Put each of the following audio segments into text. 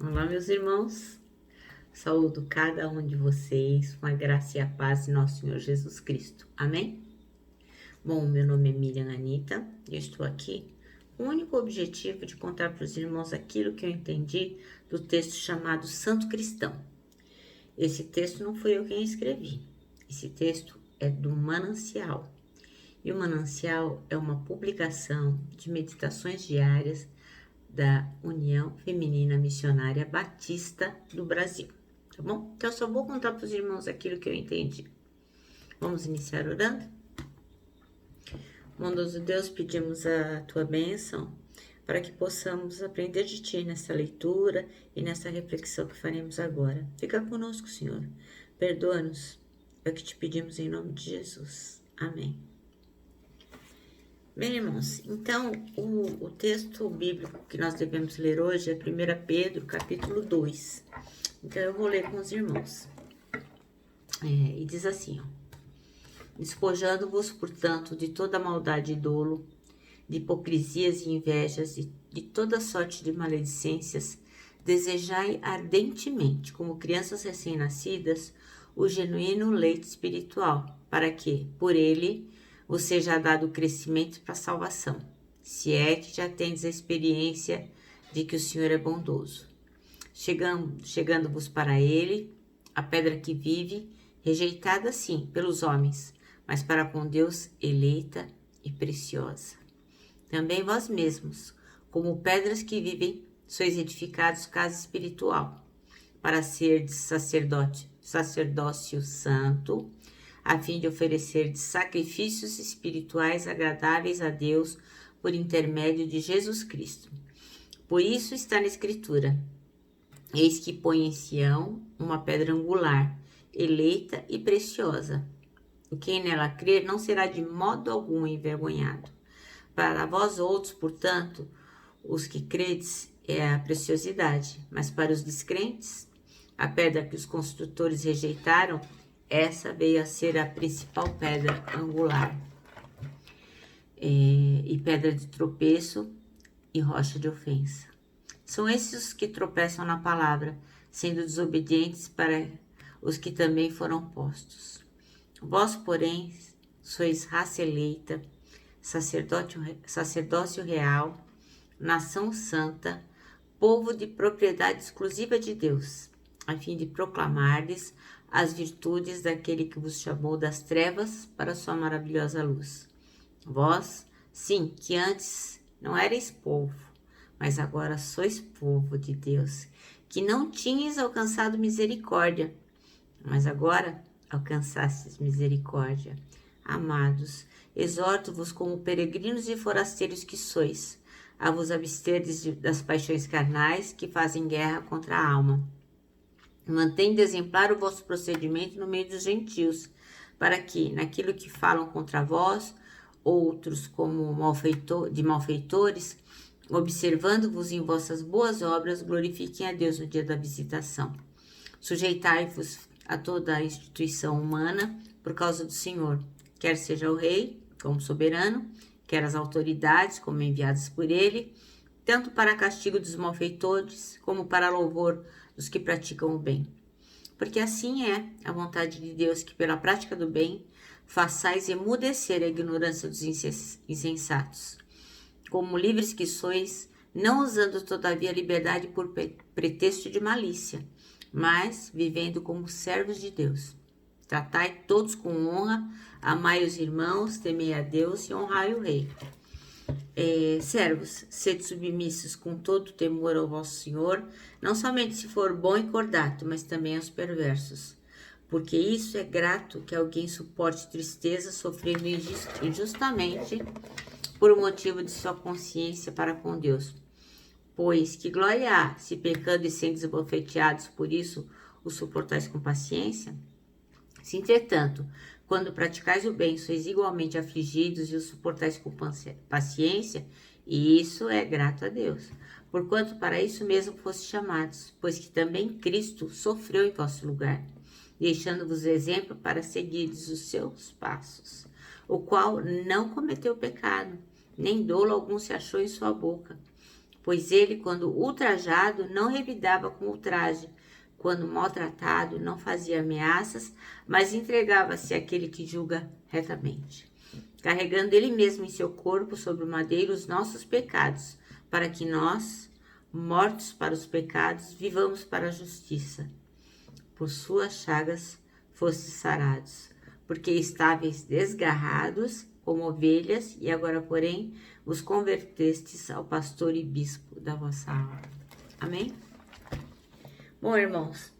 Olá, meus irmãos. Saúdo cada um de vocês com a graça e a paz de nosso Senhor Jesus Cristo. Amém? Bom, meu nome é Miriam Anita e eu estou aqui com o único objetivo de contar para os irmãos aquilo que eu entendi do texto chamado Santo Cristão. Esse texto não fui eu quem escrevi. Esse texto é do Manancial. E o Manancial é uma publicação de meditações diárias da União Feminina Missionária Batista do Brasil, tá bom? Então, eu só vou contar para os irmãos aquilo que eu entendi. Vamos iniciar orando? Bondoso Deus, pedimos a Tua bênção para que possamos aprender de Ti nessa leitura e nessa reflexão que faremos agora. Fica conosco, Senhor. Perdoa-nos, é o que te pedimos em nome de Jesus. Amém. Bem, irmãos, então o texto bíblico que nós devemos ler hoje é 1 Pedro, capítulo 2. Então eu vou ler com os irmãos. E diz assim, ó: despojando-vos, portanto, de toda maldade e dolo, de hipocrisias e invejas, de toda sorte de maledicências, desejai ardentemente, como crianças recém-nascidas, o genuíno leite espiritual, para que, por ele, vos seja dado o crescimento para a salvação, se é que já tendes a experiência de que o Senhor é bondoso. Chegando-vos para ele, a pedra que vive, rejeitada sim pelos homens, mas para com Deus eleita e preciosa. Também vós mesmos, como pedras que vivem, sois edificados casa espiritual, para ser de sacerdócio santo, a fim de oferecer sacrifícios espirituais agradáveis a Deus por intermédio de Jesus Cristo. Por isso está na Escritura: eis que põe em Sião uma pedra angular, eleita e preciosa. E quem nela crer não será de modo algum envergonhado. Para vós outros, portanto, os que credes, é a preciosidade, mas para os descrentes, a pedra que os construtores rejeitaram, essa veio a ser a principal pedra angular, e pedra de tropeço e rocha de ofensa. São esses os que tropeçam na palavra, sendo desobedientes para os que também foram postos. Vós, porém, sois raça eleita, sacerdócio real, nação santa, povo de propriedade exclusiva de Deus, a fim de proclamardes as virtudes daquele que vos chamou das trevas para a sua maravilhosa luz. Vós, sim, que antes não erais povo, mas agora sois povo de Deus, que não tinhas alcançado misericórdia, mas agora alcançastes misericórdia. Amados, exorto-vos como peregrinos e forasteiros que sois, a vos absterdes das paixões carnais que fazem guerra contra a alma. Mantende exemplar o vosso procedimento no meio dos gentios, para que, naquilo que falam contra vós, outros como malfeitores, observando-vos em vossas boas obras, glorifiquem a Deus no dia da visitação. Sujeitai-vos a toda a instituição humana por causa do Senhor, quer seja o rei, como soberano, quer as autoridades, como enviadas por ele, tanto para castigo dos malfeitores, como para louvor dos que praticam o bem. Porque assim é a vontade de Deus, que pela prática do bem façais emudecer a ignorância dos insensatos. Como livres que sois, não usando todavia a liberdade por pretexto de malícia, mas vivendo como servos de Deus. Tratai todos com honra, amai os irmãos, temei a Deus e honrai o rei. Servos, sede submissos com todo temor ao vosso Senhor, não somente se for bom e cordato, mas também aos perversos. Porque isso é grato que alguém suporte tristeza, sofrendo injustamente por um motivo de sua consciência para com Deus. Pois que glória há, se pecando e sendo esbofeteados por isso, o suportais com paciência? Se, entretanto, quando praticais o bem, sois igualmente afligidos e o suportais com paciência, e isso é grato a Deus. Porquanto para isso mesmo fostes chamados, pois que também Cristo sofreu em vosso lugar, deixando-vos exemplo para seguirdes os seus passos, o qual não cometeu pecado, nem dolo algum se achou em sua boca, Pois ele, quando ultrajado, não revidava com ultraje, quando maltratado, não fazia ameaças, mas entregava-se àquele que julga retamente, carregando ele mesmo em seu corpo sobre o madeiro os nossos pecados, para que nós, mortos para os pecados, vivamos para a justiça. Por suas chagas fostes sarados, porque estáveis desgarrados como ovelhas, e agora, porém, vos convertestes ao pastor e bispo da vossa alma. Amém? Bom, irmãos,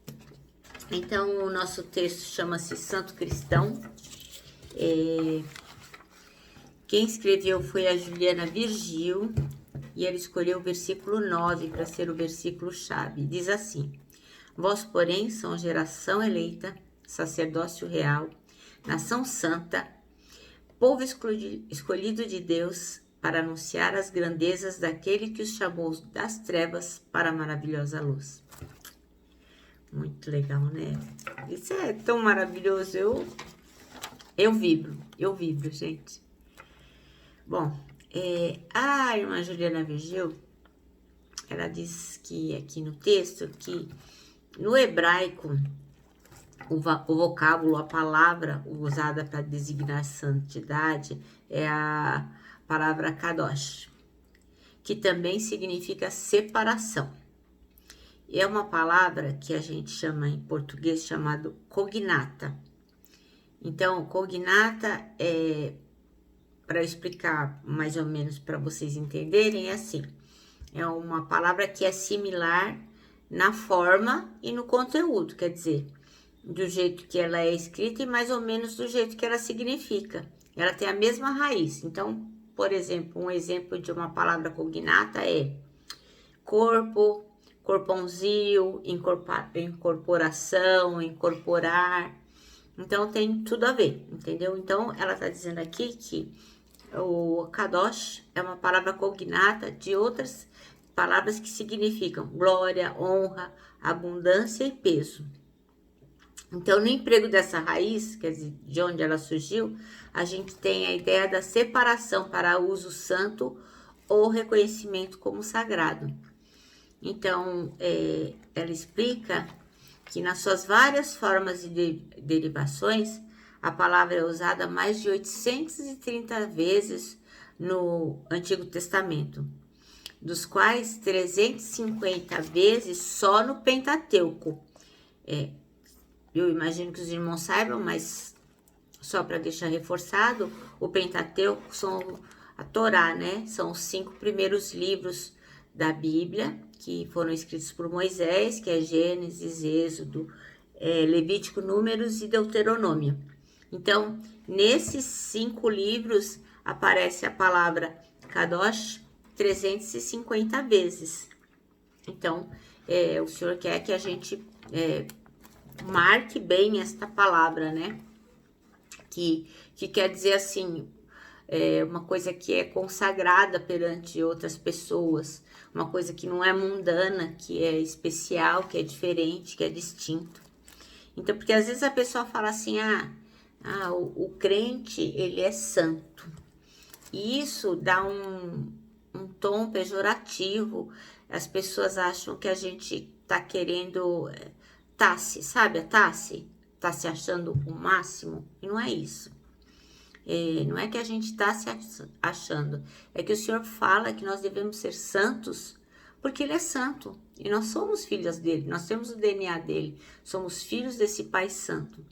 então o nosso texto chama-se Santo Cristão. Quem escreveu foi a Juliana Virgil, e ela escolheu o versículo 9 para ser o versículo-chave. Diz assim: Vós, porém, são geração eleita, sacerdócio real, nação santa, povo escolhido de Deus, para anunciar as grandezas daquele que os chamou das trevas para a maravilhosa luz. Muito legal, né? Isso é tão maravilhoso. Eu vibro, gente. Bom, a irmã Juliana Virgil, ela diz que aqui no texto que no hebraico o vocábulo, a palavra usada para designar santidade é a palavra kadosh, que também significa separação. É uma palavra que a gente chama em português chamado cognata. Então, cognata para explicar mais ou menos para vocês entenderem, é assim: é uma palavra que é similar na forma e no conteúdo, quer dizer, do jeito que ela é escrita e mais ou menos do jeito que ela significa. Ela tem a mesma raiz. Então, por exemplo, um exemplo de uma palavra cognata é corpo, corpãozinho, incorporação, incorporar. Então, tem tudo a ver, entendeu? Então, ela está dizendo aqui que o kadosh é uma palavra cognata de outras palavras que significam glória, honra, abundância e peso. Então, no emprego dessa raiz, quer dizer, de onde ela surgiu, a gente tem a ideia da separação para uso santo ou reconhecimento como sagrado. Então, ela explica que nas suas várias formas e derivações, a palavra é usada mais de 830 vezes no Antigo Testamento, dos quais 350 vezes só no Pentateuco. Eu imagino que os irmãos saibam, mas só para deixar reforçado, o Pentateuco são a Torá, né? São os 5 primeiros livros da Bíblia, que foram escritos por Moisés, que é Gênesis, Êxodo, Levítico, Números e Deuteronômio. Então, nesses 5 livros, aparece a palavra Kadosh 350 vezes. Então, o Senhor quer que a gente marque bem esta palavra, né? Que quer dizer assim, uma coisa que é consagrada perante outras pessoas, uma coisa que não é mundana, que é especial, que é diferente, que é distinto. Então, porque às vezes a pessoa fala assim, o crente, ele é santo. E isso dá um tom pejorativo. As pessoas acham que a gente tá querendo Tassi, sabe a Tassi? Tá se achando o máximo? E não é isso. Não é que a gente tá se achando. É que o Senhor fala que nós devemos ser santos porque Ele é santo. E nós somos filhas dele, nós temos o DNA dele. Somos filhos desse Pai Santo.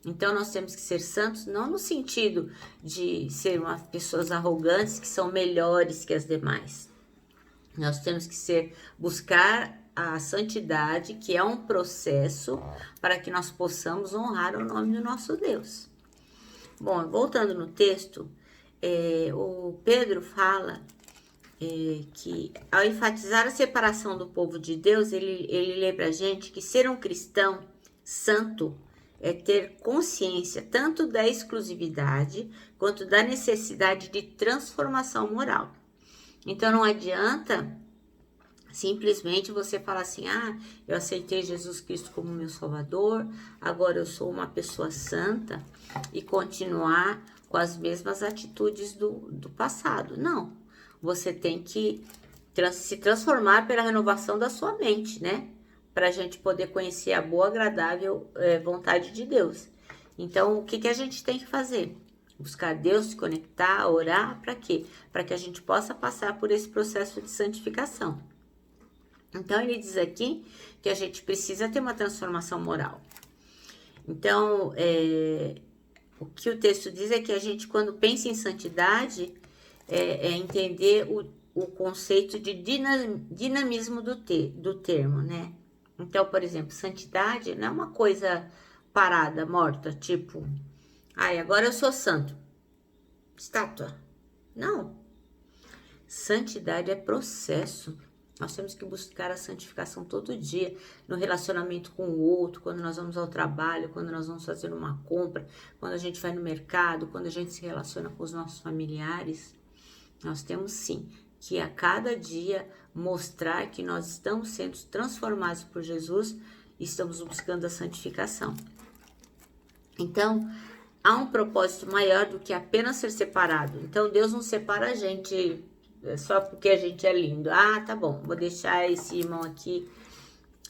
Então, nós temos que ser santos, não no sentido de ser pessoas arrogantes que são melhores que as demais. Nós temos que buscar a santidade, que é um processo para que nós possamos honrar o nome do nosso Deus. Bom, voltando no texto, o Pedro fala que ao enfatizar a separação do povo de Deus, ele lembra a gente que ser um cristão santo é ter consciência tanto da exclusividade quanto da necessidade de transformação moral. Então, não adianta simplesmente você falar assim, eu aceitei Jesus Cristo como meu Salvador, agora eu sou uma pessoa santa, e continuar com as mesmas atitudes do passado. Não, você tem que se transformar pela renovação da sua mente, né? Para a gente poder conhecer a boa, agradável vontade de Deus. Então, o que a gente tem que fazer? Buscar Deus, se conectar, orar, para quê? Para que a gente possa passar por esse processo de santificação. Então, ele diz aqui que a gente precisa ter uma transformação moral. Então, o que o texto diz é que a gente, quando pensa em santidade, é entender o conceito de dinamismo do termo, né? Então, por exemplo, santidade não é uma coisa parada, morta, tipo, ai, agora eu sou santo. Estátua. Não. Santidade é processo. Nós temos que buscar a santificação todo dia, no relacionamento com o outro, quando nós vamos ao trabalho, quando nós vamos fazer uma compra, quando a gente vai no mercado, quando a gente se relaciona com os nossos familiares. Nós temos sim que a cada dia mostrar que nós estamos sendo transformados por Jesus e estamos buscando a santificação. Então, há um propósito maior do que apenas ser separado. Então, Deus não separa a gente só porque a gente é lindo. Ah, tá bom, vou deixar esse irmão aqui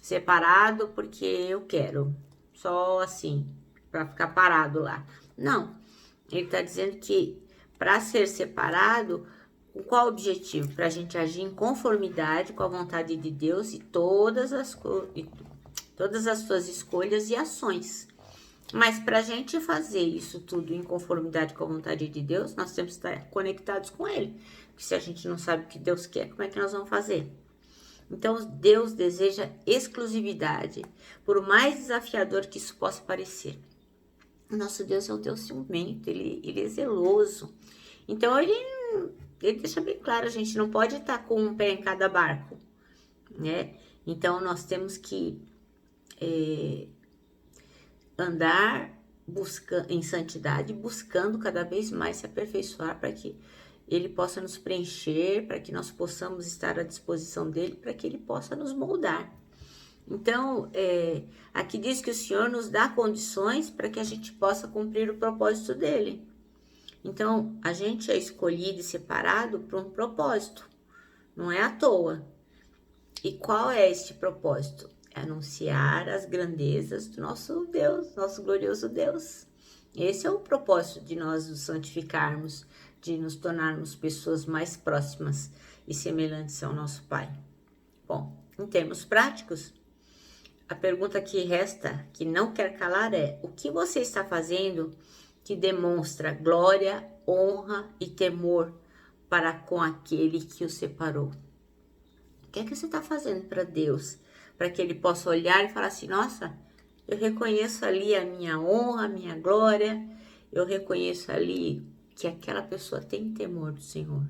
separado porque eu quero. Só assim, para ficar parado lá. Não, ele está dizendo que para ser separado, com qual objetivo? Para a gente agir em conformidade com a vontade de Deus e todas as suas escolhas e ações. Mas para a gente fazer isso tudo em conformidade com a vontade de Deus, nós temos que estar conectados com Ele. Porque se a gente não sabe o que Deus quer, como é que nós vamos fazer? Então, Deus deseja exclusividade, por mais desafiador que isso possa parecer. O nosso Deus é um Deus ciumento, ele é zeloso. Então, ele deixa bem claro, a gente não pode estar com um pé em cada barco, né? Então, nós temos que andar em santidade, buscando cada vez mais se aperfeiçoar para que Ele possa nos preencher, para que nós possamos estar à disposição dEle, para que Ele possa nos moldar. Então, aqui diz que o Senhor nos dá condições para que a gente possa cumprir o propósito dEle. Então, a gente é escolhido e separado por um propósito, não é à toa. E qual é este propósito? É anunciar as grandezas do nosso Deus, nosso glorioso Deus. Esse é o propósito de nós nos santificarmos, de nos tornarmos pessoas mais próximas e semelhantes ao nosso Pai. Bom, em termos práticos, a pergunta que resta, que não quer calar, é: o que você está fazendo que demonstra glória, honra e temor para com aquele que o separou? O que é que você está fazendo para Deus? Para que Ele possa olhar e falar assim: nossa, eu reconheço ali a minha honra, a minha glória, eu reconheço ali que aquela pessoa tem temor do Senhor.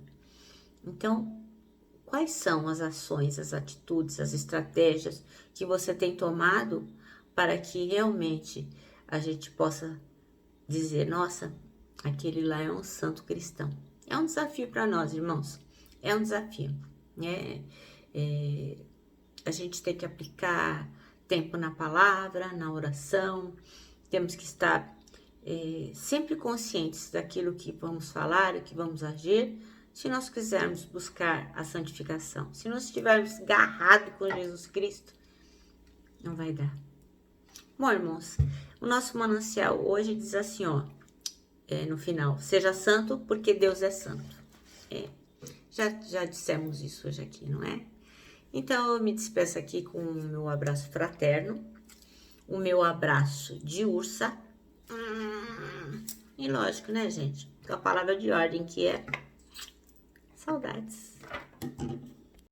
Então, quais são as ações, as atitudes, as estratégias que você tem tomado para que realmente a gente possa dizer: nossa, aquele lá é um santo cristão? É um desafio para nós, irmãos. É um desafio, né? A gente tem que aplicar tempo na palavra, na oração. Temos que estar sempre conscientes daquilo que vamos falar, o que vamos agir, se nós quisermos buscar a santificação. Se nós estivermos agarrados com Jesus Cristo, não vai dar. Bom, irmãos, o nosso manancial hoje diz assim, ó, no final: seja santo porque Deus é santo. Já dissemos isso hoje aqui, não é? Então, eu me despeço aqui com o meu abraço fraterno, o meu abraço de ursa. E lógico, né, gente? Com a palavra de ordem que é saudades.